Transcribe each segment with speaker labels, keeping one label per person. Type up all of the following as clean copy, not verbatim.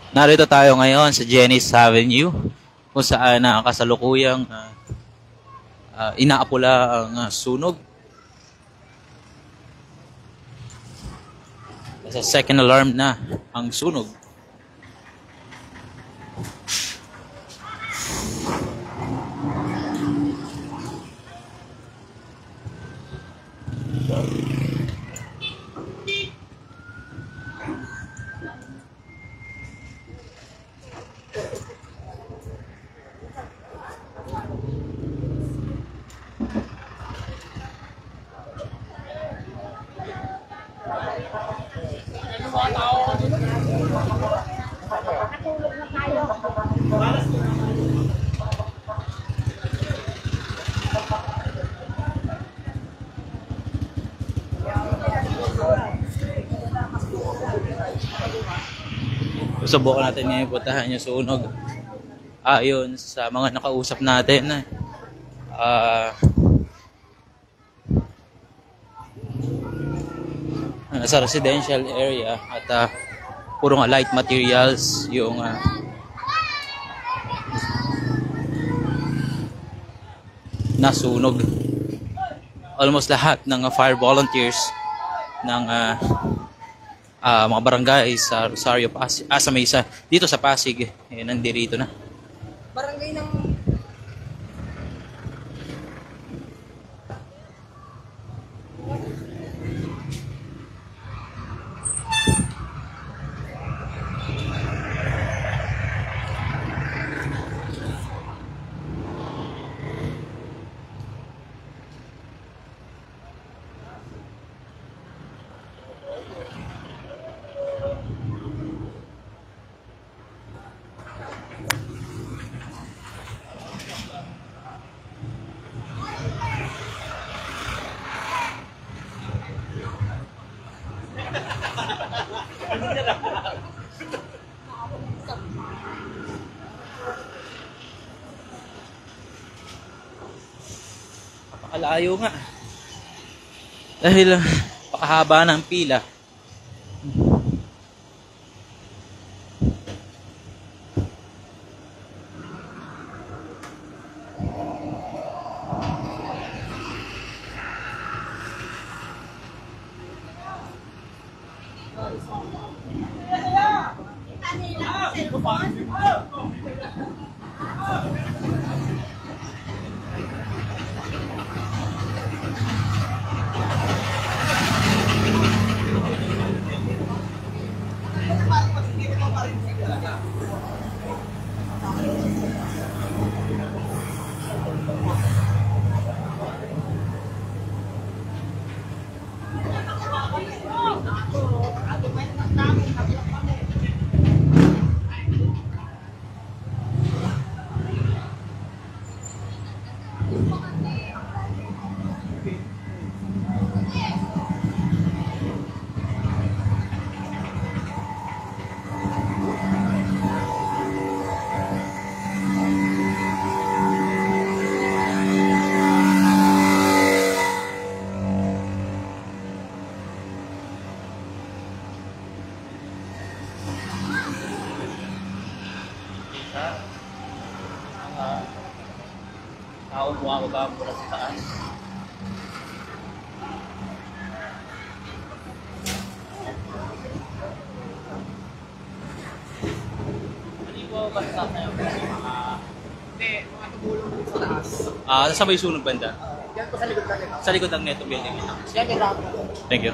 Speaker 1: Narito tayo ngayon sa Jennings Avenue kung saan kasalukuyang inaapula ang sunog. Sa second alarm na ang sunog. Subukan natin ngayon puntahan yung sunog. Ayon sa mga nakausap natin, sa residential area at puro nga light materials yung nasunog. Almost lahat ng fire volunteers ng mga barangay sa Rosario, Pasig, sa Mesa, dito sa Pasig, nandirito na.
Speaker 2: Barangay ng
Speaker 1: Napakalayo nga. Dahil pakahaba ng pila. Tao bumababa mula sa taas. Hindi po ba sa taas na yun?
Speaker 2: Hindi, mga tumulong sa taas.
Speaker 1: Sa may sunog banda?
Speaker 2: Yan po sa likod lang ito.
Speaker 1: Sa likod ng neto building ito.
Speaker 2: Yan yung round.
Speaker 1: Thank you.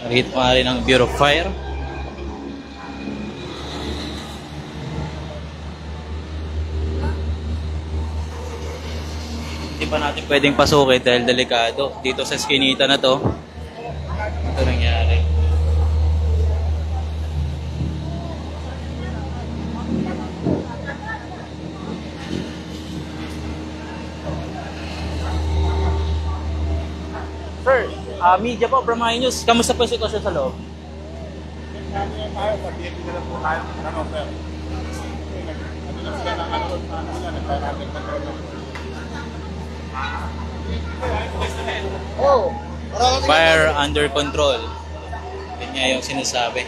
Speaker 1: Nakikita pa rin ang Bureau of Fire. Hindi pa natin pwedeng pasukin dahil delikado. Dito sa eskinita na to, Media po from My News. Kamusta po yung sitwasyon sa loob?
Speaker 2: Oo.
Speaker 1: Fire under control. Yan nga yung sinasabi.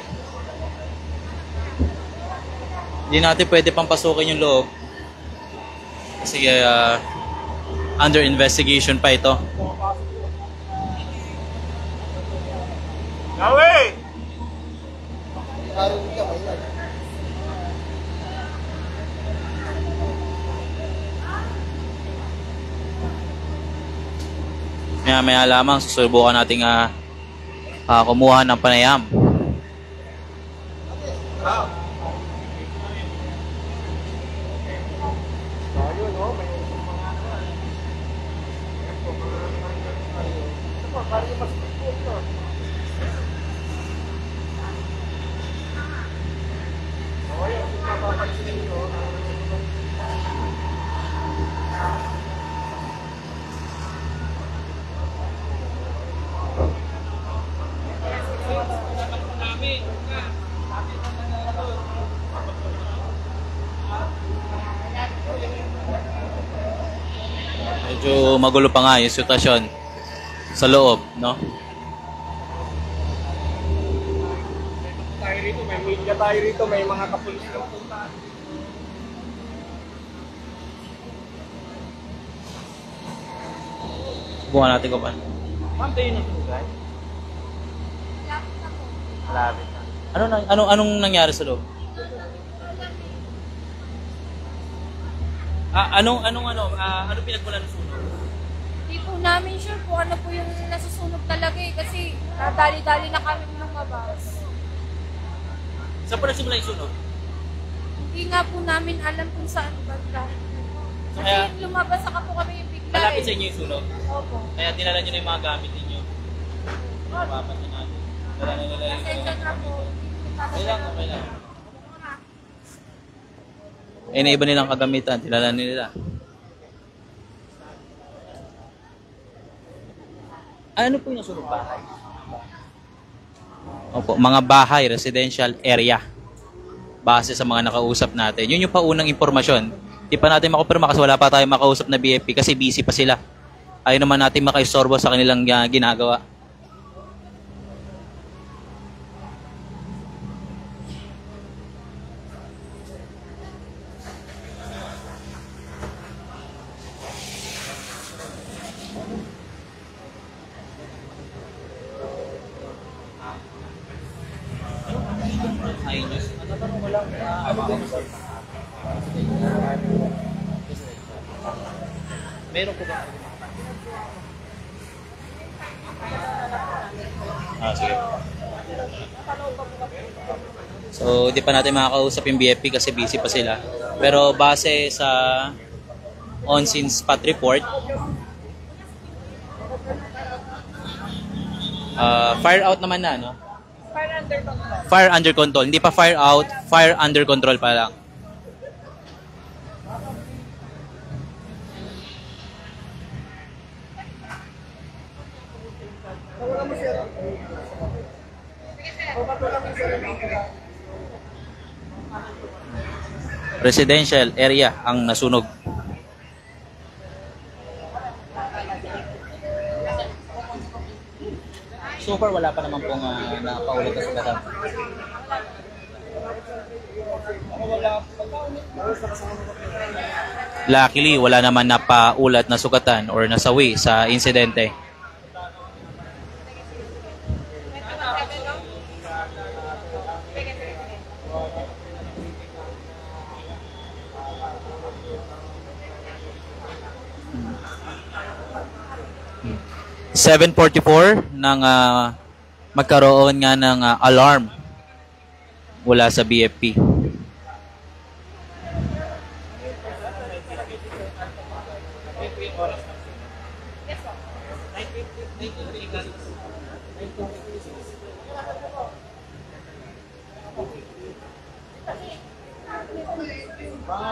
Speaker 1: Hindi natin pwede pang pasukin yung loob. Kasi under investigation pa ito.
Speaker 3: Yahweh!
Speaker 1: Maya lamang susubukan nating kumuha ng panayam. Medyo magulo pa nga yung sitwasyon sa loob, no?
Speaker 3: Tayo rito, may media tayo rito, may mga kapulis na punta.
Speaker 1: Subukan natin kung paano. Ma'am, tayo na sunugan? Malapit na. Anong nangyari sa loob? Ano pinagmula ng sunog?
Speaker 4: Hindi po namin sure kung ano po yung nasusunog talaga eh. Kasi dali-dali na kami lumabas.
Speaker 1: Saan po nagsimula yung sunog?
Speaker 4: Hindi nga po namin alam kung saan banda.
Speaker 1: So,
Speaker 4: Kasi
Speaker 1: kaya-
Speaker 4: lumabas saka po kami yung bigla
Speaker 1: Malapit
Speaker 4: eh.
Speaker 1: sa inyo yung sunog.
Speaker 4: Opo.
Speaker 1: Kaya dinala nyo na yung mga gamit ninyo. Mapapansin natin. Dala na nila yung
Speaker 4: Pasensya na po.
Speaker 1: Okay lang, okay lang. Eh, na iba nilang kagamitan. Dinala nila. Ano po yung nasunog bahay? Opo, mga bahay, residential area. Base sa mga nakausap natin. Yun yung paunang impormasyon. Di pa natin makupirma kasi wala pa tayong makausap na BFP kasi busy pa sila. Ayaw naman natin makaistorbo sa kanilang ginagawa. Meron po ba? Sige. So, di pa natin makakausap yung BFP kasi busy pa sila. Pero base sa on-scene spot report, fire out naman na, no?
Speaker 4: Fire under control.
Speaker 1: Fire under control. Hindi pa fire out, fire under control pa lang. Residential area ang nasunog. So far, wala pa naman pong nakapaulit na sugatan. Luckily, wala naman napaulat na sugatan or nasawi sa insidente. Hmm. 7:44 nang magkaroon nga ng alarm mula sa BFP.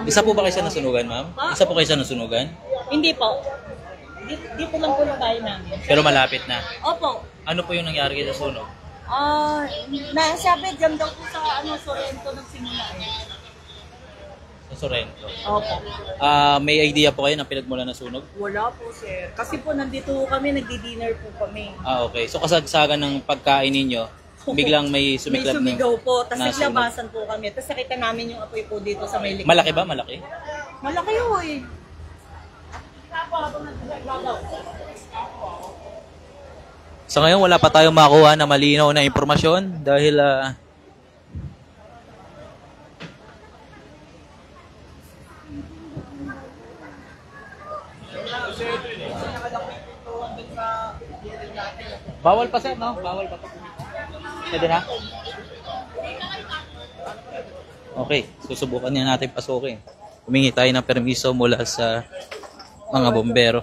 Speaker 1: Isa po ba kayo sa nasunugan, ma'am? Isa po kayo sa nasunugan?
Speaker 5: Hindi po. Dito lang po yung bahay namin.
Speaker 1: Pero malapit na.
Speaker 5: Opo.
Speaker 1: Ano po yung nangyari kayo sa sunog?
Speaker 2: Nasabi dyan daw po sa Sorrento nagsimula eh.
Speaker 1: Sa Sorrento.
Speaker 2: Opo.
Speaker 1: May idea po kayo ng pinagmula ng sunog?
Speaker 2: Wala po, sir. Kasi po nandito kami, nagdi-dinner po kami.
Speaker 1: Okay. So kasagsagan ng pagkain ninyo, biglang may sumiklab
Speaker 2: May sumigaw po, tapos
Speaker 1: na sunog.
Speaker 2: naglabasan po kami. Tapos nakita namin yung apoy po dito sa may likod.
Speaker 1: Malaki ba? Malaki?
Speaker 2: Malaki po eh.
Speaker 1: Sa ngayon, wala pa tayong makuha na malinaw na impormasyon dahil bawal pa sir, no? Bawal pa. Pwede na? Okay, susubukan niya natin pasukin. Humingi tayo ng permiso mula sa mga bombero.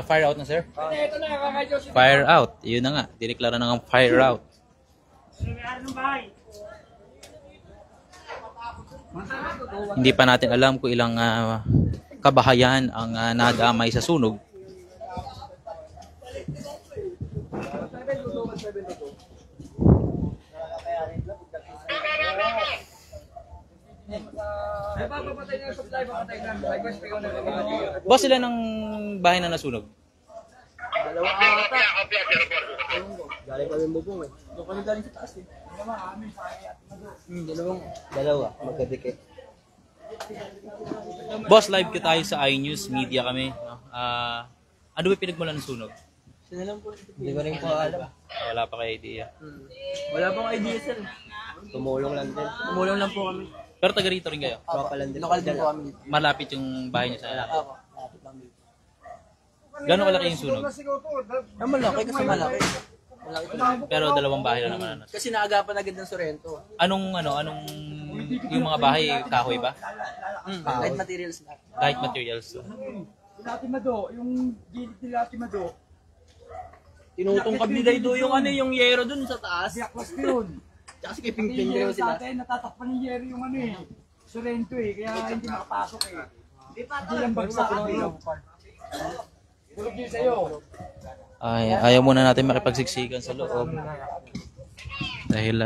Speaker 1: Fire out na sir?
Speaker 3: Ito na, kakadyo si
Speaker 1: Fire out. Yun na nga. Dineklara na nga fire out. Hindi pa natin alam kung ilang kabahayan ang nadamay sa sunog.
Speaker 3: Ay, papapatay na yung supply, papatay na. Request kayo na kakadyo.
Speaker 1: Boss, sila ng bahay na nasunog?
Speaker 3: Galing kami bubong eh. Doon kami galing sa taas eh. Dalawa, magkadikit.
Speaker 1: Boss, live ka tayo sa iNews Media kami. No? Ano ba pinagmulan ng sunog?
Speaker 3: Sino lang po? Hindi ko rin po alam.
Speaker 1: Wala pa kayo idea.
Speaker 3: Wala pang idea sir. Tumulong lang din. Tumulong lang po kami.
Speaker 1: Pero taga rito rin kayo?
Speaker 3: Tropa lang din. Lokal din po kami.
Speaker 1: Malapit yung bahay niyo sa
Speaker 3: Opo. Lapit lang dito.
Speaker 1: Gano'ng kalaki yung sunog?
Speaker 3: Ang malaki kasi malaki. Malaki talaga.
Speaker 1: Pero dalawang bahay lang naman.
Speaker 3: Kasi naagapan agad ng Sorrento.
Speaker 1: Anong yung mga bahay, kahoy ba?
Speaker 3: Light materials na.
Speaker 1: Kahit materials.
Speaker 5: Latimado, yung gilid ni Latimado,
Speaker 3: Tinutong kabiday do yung yung yero dun sa taas.
Speaker 5: yakwas ko yun.
Speaker 3: Tsaka si Kiping Ping sila.
Speaker 5: Dati natatakpan ni Jerry yung Sorrento kaya hindi makapasok Hindi lang bagsak Tulog yun sa'yo.
Speaker 1: Ayaw muna natin makipagsiksikan sa loob. Dahil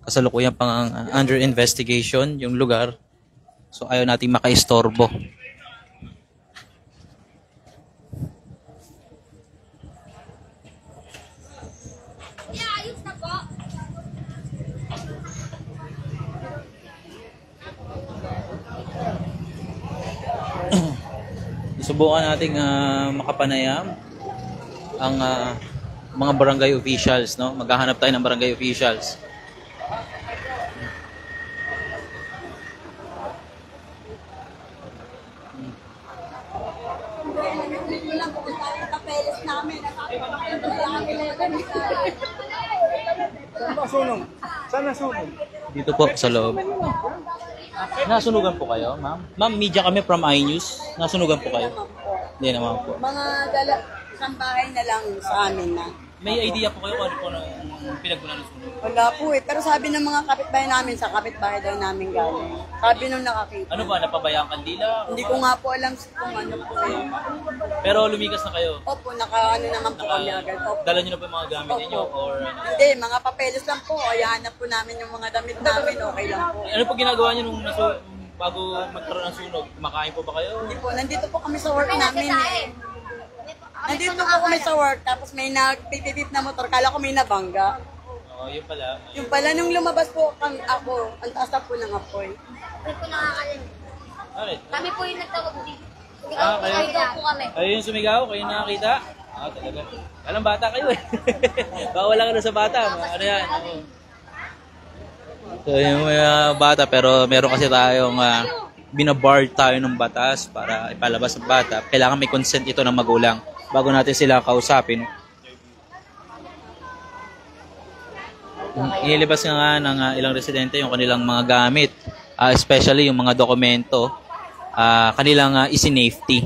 Speaker 1: kasalukuyan pang under investigation yung lugar. So ayaw natin makaistorbo. Subukan nating makapanayam ang mga barangay officials, no? Maghahanap tayo ng barangay officials.
Speaker 3: Saan ba sunog? Saan nasunog?
Speaker 1: Dito po sa loob. Nasunugan po kayo, ma'am? Ma'am, media kami from iNews. Nasunugan po kayo? Hindi naman po.
Speaker 2: Mga isang bahay na lang sa amin na.
Speaker 1: May idea po kayo kung ano po nung pinagmulan ng sunog?
Speaker 2: Wala po eh. Pero sabi ng mga kapitbahay namin, sa kapitbahay daw namin galing. Sabi nung nakakita.
Speaker 1: Ano ba, napabayang kandila?
Speaker 2: Hindi ko nga po alam kung ano po eh.
Speaker 1: Pero lumikas na kayo.
Speaker 2: Opo, naka-ano naman po kami agad. Opo.
Speaker 1: Dala nyo na po yung mga gamit ninyo? Or
Speaker 2: Hindi, mga papeles lang po. Ayahanap po namin yung mga damit namin. Okay lang po.
Speaker 1: ano po ginagawa nyo nung bago magkaroon ng sunog? Kumakain po ba kayo?
Speaker 2: Hindi po, nandito po kami sa work namin eh. Nandito po kami sa work, tapos may nagpipipip na motor. Kala ko may nabangga.
Speaker 1: Oo, yun pala.
Speaker 2: Yung pala, nung lumabas po ako, ang taas na po ng apoy.
Speaker 4: Hindi po nakakalim.
Speaker 1: Bakit?
Speaker 4: Kami po yung nagtawag dito.
Speaker 1: Kayo?
Speaker 4: Sigaw po kami.
Speaker 1: Kayo yung sumigaw? Kayo yung nakakita? Talaga. Alam, bata kayo eh. Bawala ka na sa bata. Ano yan? Oo. So, yung bata, pero meron kasi tayong binabar tayo ng batas para ipalabas ang bata. Kailangan may consent ito ng magulang bago natin sila kausapin. Inilabas nga ng ilang residente yung kanilang mga gamit, especially yung mga dokumento, kanilang isi-safety.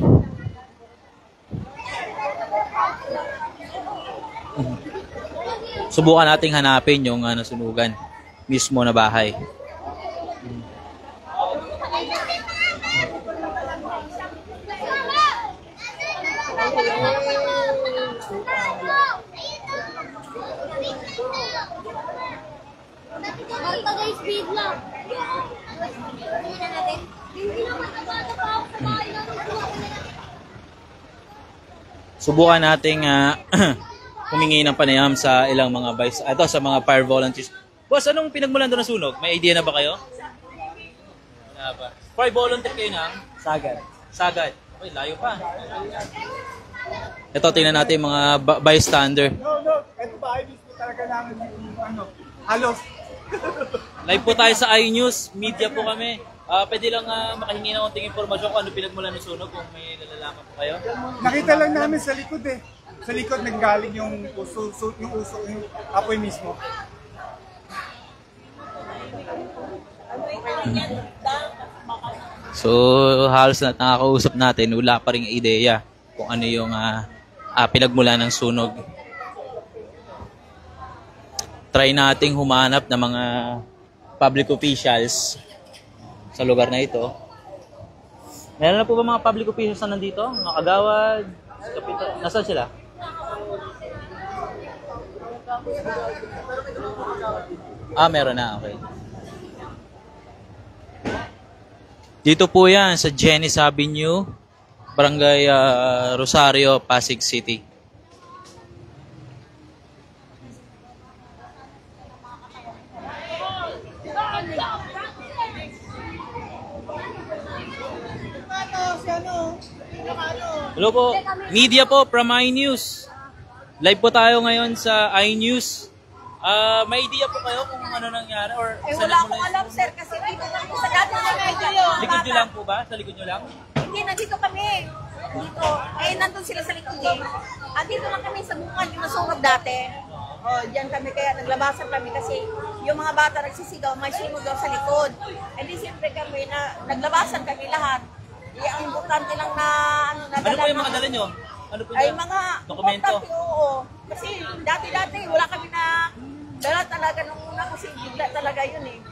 Speaker 1: subukan nating hanapin yung nasunugan mismo na bahay.
Speaker 6: Marta guys, speed lang. Hindi naman nabata pa ako sa bahay ng
Speaker 1: Subukan nating humingi ng panayam sa ilang mga sa mga fire volunteers. Boss, anong pinagmulan doon na sunog? May idea na ba kayo? Wala ba? Fire volunteer kayo ng?
Speaker 5: Sagad.
Speaker 1: Sagad. Okay, layo pa. Ito, tingnan natin yung mga bystander.
Speaker 3: No, ito ba, ay mismo talaga namin halos.
Speaker 1: Live po tayo sa iNews. Media po kami. Pwede lang makahingi ng konting informasyon kung ano pinagmulan ng sunog kung may nalalaman po kayo.
Speaker 3: Nakita lang namin sa likod eh. Sa likod nanggaling yung yung apoy mismo.
Speaker 1: So, halos na nakakausap natin, wala pa ring ideya kung ano yung pinagmulan ng sunog. Try nating humanap ng mga public officials sa lugar na ito. Meron na po ba mga public officials na nandito? Mga kagawad? Kapitan? Nasaan sila? Meron na. Okay. Dito po yan sa Jenice Avenue, Barangay Rosario, Pasig City. Hello po, media po from iNews. Live po tayo ngayon sa iNews. May idea po kayo kung ano nangyari or
Speaker 2: Wala akong alam, sir, kasi dito lang sa dati na medyo yun.
Speaker 1: likod nyo lang po ba? Sa likod nyo lang?
Speaker 2: Hindi, nandito kami. Dito. Nandun sila sa likod eh. Dito lang kami sa bungad yung nasunog dati. Diyan kami, kaya naglabasan kami kasi yung mga bata nagsisigaw, may sunog daw sa likod. Di siyempre kami, naglabasan kami lahat. Ang importante lang na
Speaker 1: Ano po yung mga dala nyo? Ano po
Speaker 2: ay
Speaker 1: yung
Speaker 2: mga
Speaker 1: dokumento?
Speaker 2: importante, oo. Kasi dati wala kami na dala talaga nung una kasi bigla talaga yun eh.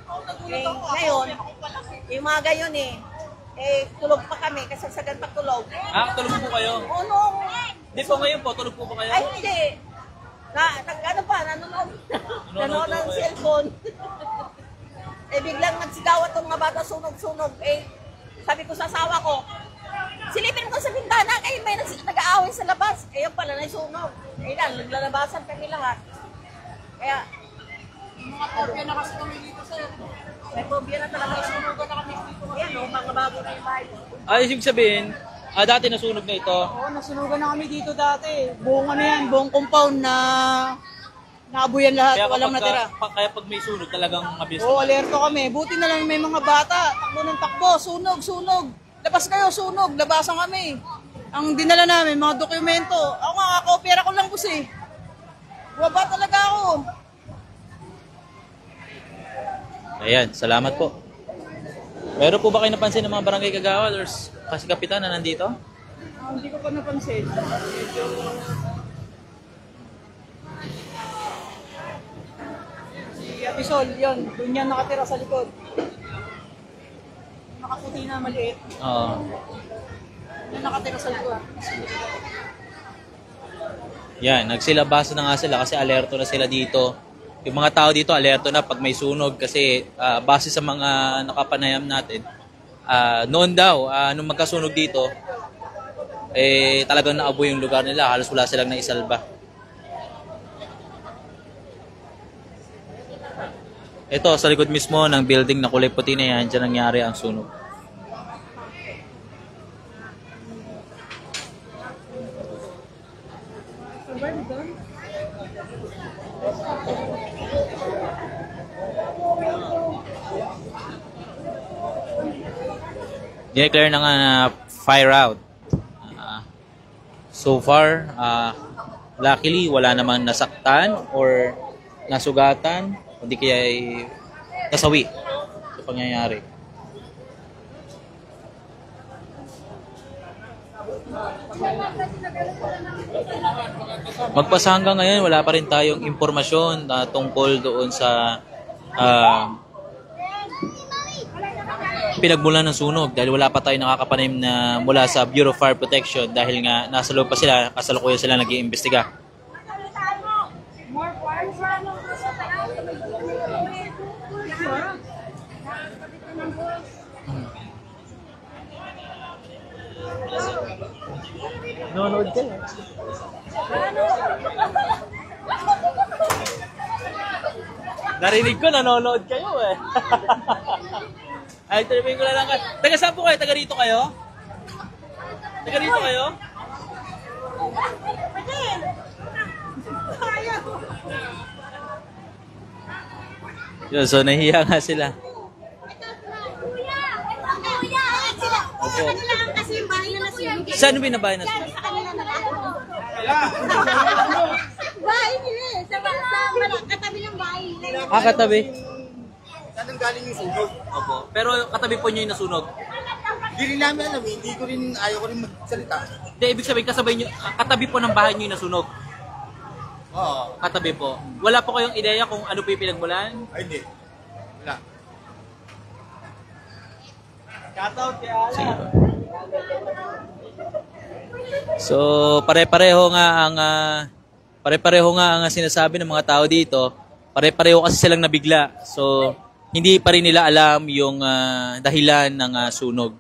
Speaker 2: Ngayon, yung mga gayon tulog pa kami kasi sa ganang tulog.
Speaker 1: Tulog po kayo?
Speaker 2: Oo, nung...
Speaker 1: Hindi po ngayon po, tulog po ba kayo?
Speaker 2: Ay, hindi. Nanonood
Speaker 1: Nanonood
Speaker 2: ng
Speaker 1: po kayo.
Speaker 2: cellphone. Biglang nagsigaw itong mga bata sunog-sunog. Sabi ko sa asawa ko, silipin mo sa bintana, may nag-aaway sa labas. Yung pala, nasunog. Naglalabasan kami lahat. Kaya, mga phobia na kasi kami dito, sir. May phobia na talaga. Sunugan na kami dito. Ayan, mga bago na yung bahay.
Speaker 1: Ibig sabihin, dati nasunog na ito.
Speaker 2: Oo, nasunugan na kami dito dati. Buong buong compound na naabuyan lahat, walang natira.
Speaker 1: Kaya pag may sunog, talagang mabilis.
Speaker 2: Oo, alerto kami. Buti na lang may mga bata. Takbo ng takbo, sunog. Labas kayo, sunog. Labasan kami. Ang dinala namin, mga dokumento. Ako nga, kakopera ko lang kasi. Waba talaga ako.
Speaker 1: Ayan, salamat po. Meron po ba kayo napansin ng mga barangay kagawad or kasi kapitan na nandito?
Speaker 2: Hindi ko pa napansin. Si Apisol, yun. Doon yan nakatira sa likod. Nakaputi na maliit.
Speaker 1: Oo.
Speaker 2: Yan nakatira sa likod.
Speaker 1: Yan, nagsilabasan na nga sila kasi alerto na sila dito. Yung mga tao dito alerto na pag may sunog kasi base sa mga nakapanayam natin, noon daw, nung magkasunog dito, talagang naaboy yung lugar nila. Halos wala silang naisalba. Ito, sa likod mismo ng building na kulay puti na yan, dyan nangyari ang sunog. Declare na nga na fire out. So far, luckily, wala naman nasaktan or nasugatan, kundi kaya ay nasawi sa pangyayari. Magpasa hanggang ngayon, wala pa rin tayong impormasyon tungkol doon sa pinagmulan ng sunog dahil wala pa tayong nakakapanim na mula sa Bureau of Fire Protection dahil nga nasa loob pa sila, kasalukuyan sila nag-iimbestiga. Nanonood ka eh. Narinig ko, nanonood kayo eh. Ay, tarihin ko na lang. Taga saan po kayo? Taga rito kayo? Taga rito kayo? Yun, so nahihiya nga sila. Opo. Saan binabahay na sila?
Speaker 6: Bahay nila eh. Sa katabi ng bahay nila.
Speaker 1: Katabi.
Speaker 3: Saan ang galing yung sunog?
Speaker 1: Opo. Pero katabi po niyo yung nasunog.
Speaker 3: Hindi rin namin alam, hindi ko rin, ayaw ko rin magsalita.
Speaker 1: Hindi, ibig sabihin, kasabay niyo, katabi po ng bahay niyo yung nasunog.
Speaker 3: Oo.
Speaker 1: Katabi po. Wala po kayong ideya kung ano po yung pinagmulan?
Speaker 3: Ay, hindi. Wala.
Speaker 1: Sige po. So, pare-pareho nga ang sinasabi ng mga tao dito. Pare-pareho kasi silang nabigla. So, hindi pa rin nila alam yung dahilan ng sunog.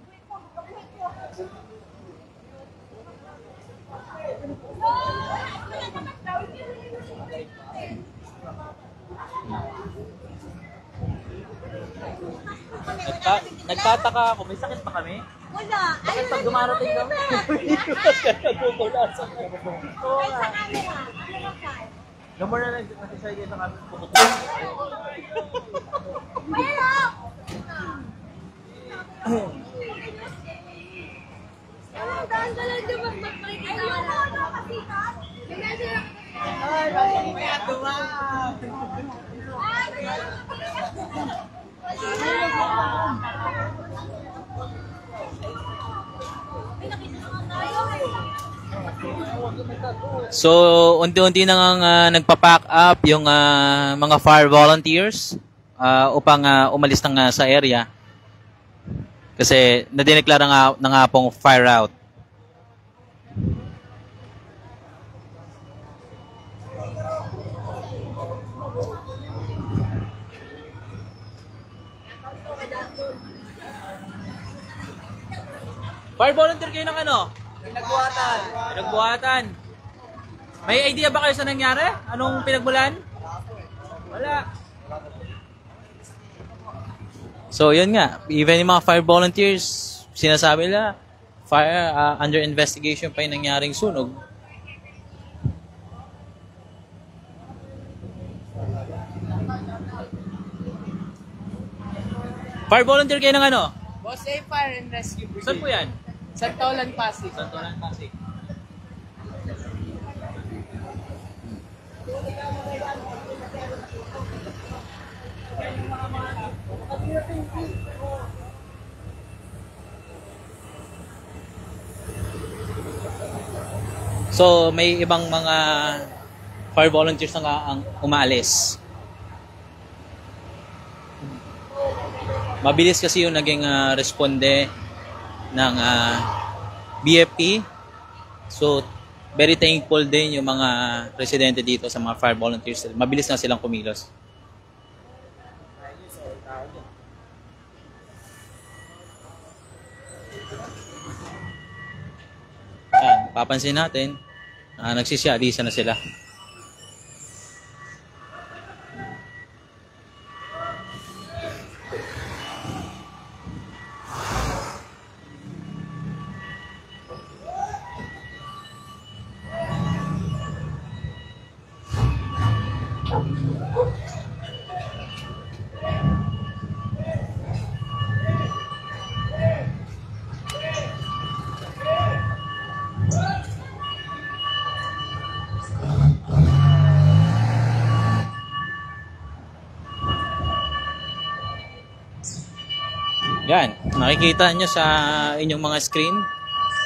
Speaker 1: Nagtataka ako, may sakit pa kami?
Speaker 6: Wala.
Speaker 1: Bakit pag dumarating kami? Nagpupulasan kami. Oo nga. Gamor na lang, nasasay kayo sa kami. So, unti-unti na nga nagpa-pack up yung mga fire volunteers upang umalis sa area. Kasi nadineklara na nga pong fire out. Fire volunteer kayo ng ano? Pinagbuhatan. May idea ba kayo sa nangyari? Anong pinagmulan? Wala. So, yun nga. Even yung mga fire volunteers, sinasabi nila, fire under investigation pa yung nangyaring sunog. Fire volunteer kayo ng ano?
Speaker 7: Boss A Fire and Rescue Brigade.
Speaker 1: Saan po yan?
Speaker 7: Santolan, Pasig.
Speaker 1: Santolan, Pasig. So, may ibang mga fire volunteers na nga ang umaalis. Mabilis kasi yung naging responde ng BFP. So, very thankful din yung mga residente dito sa mga fire volunteers. Mabilis na silang kumilos. Yan, papansin natin, nagsisialisa na sila. Yan, nakikita nyo sa inyong mga screen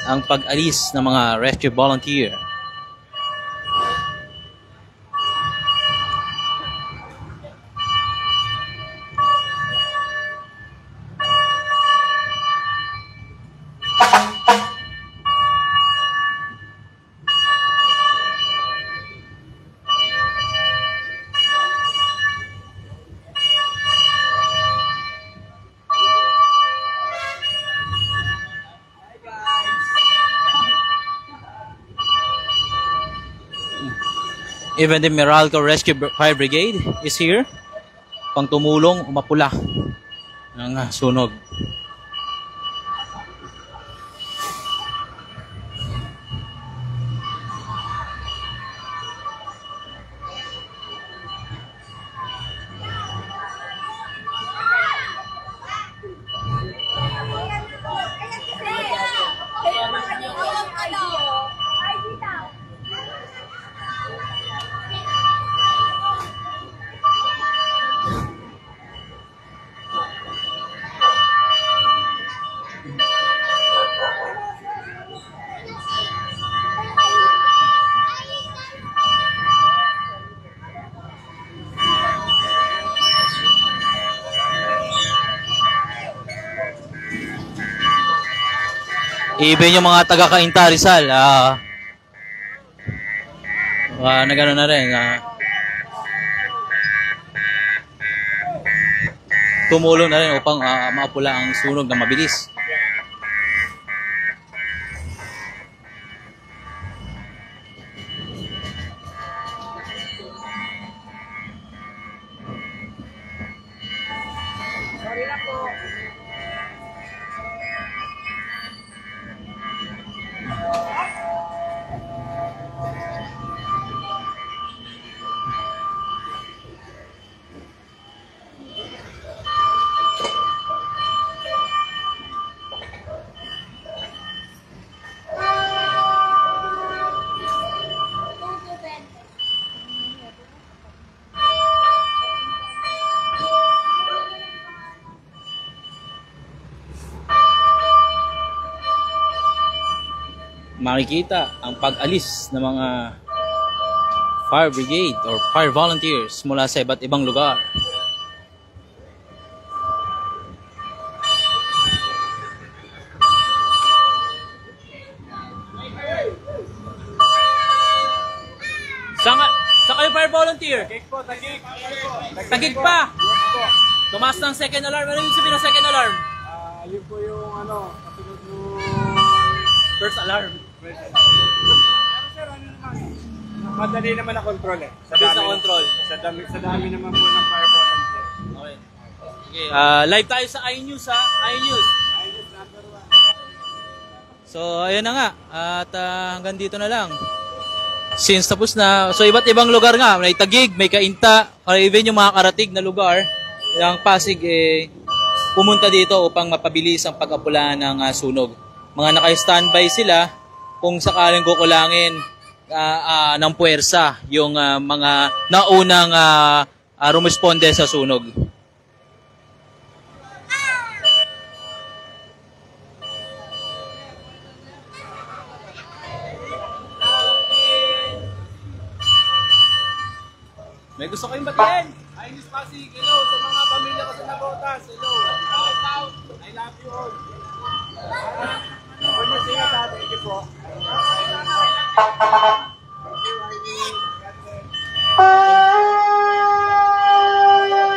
Speaker 1: ang pag-alis ng mga rescue volunteer. Even the Meralco Rescue Fire Brigade is here pang tumulong umapula ng sunog. Even yung mga taga-Cainta Rizal, nagano na rin, tumulong na rin upang maapula ang sunog na mabilis. Makikita ang pag-alis ng mga fire brigade or fire volunteers mula sa iba't ibang lugar. Sa kayo fire volunteer? Tagig pa! Tumaas ng second alarm. Ano yung sabihin ng second alarm?
Speaker 5: Yun po yung kasunod yung
Speaker 1: First alarm.
Speaker 5: pero sir, ano naman? Madali naman na control eh.
Speaker 1: Mabilis na control.
Speaker 5: Sa dami naman po ng fire volunteer.
Speaker 1: Okay. Okay. Live tayo sa iNews ha. iNews.
Speaker 5: Number 1.
Speaker 1: So, ayun na nga. At hanggang dito na lang. Since tapos na. So, iba't ibang lugar nga. May Taguig, may Cainta, or even yung mga karatig na lugar. Yung Pasig, pumunta dito upang mapabilis ang pag-apula ng sunog. Mga naka-standby sila kung sakaling kukulangin ng puwersa yung mga naunang rumisponde sa sunog. May gusto kayong batiin?
Speaker 5: iNews Pasig, hello sa mga pamilya ko sa Nabotas. Hello. I love you all. Thank you po.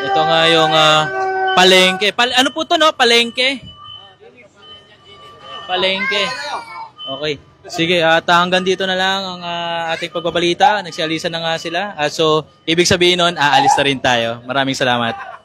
Speaker 1: Ito nga yung palengke. Ano po to no? Palengke? Palengke. Okay. Sige, at hanggang dito na lang ang ating pagbabalita. Nagsialisan na nga sila. So, ibig sabihin nun, aalis na rin tayo. Maraming salamat.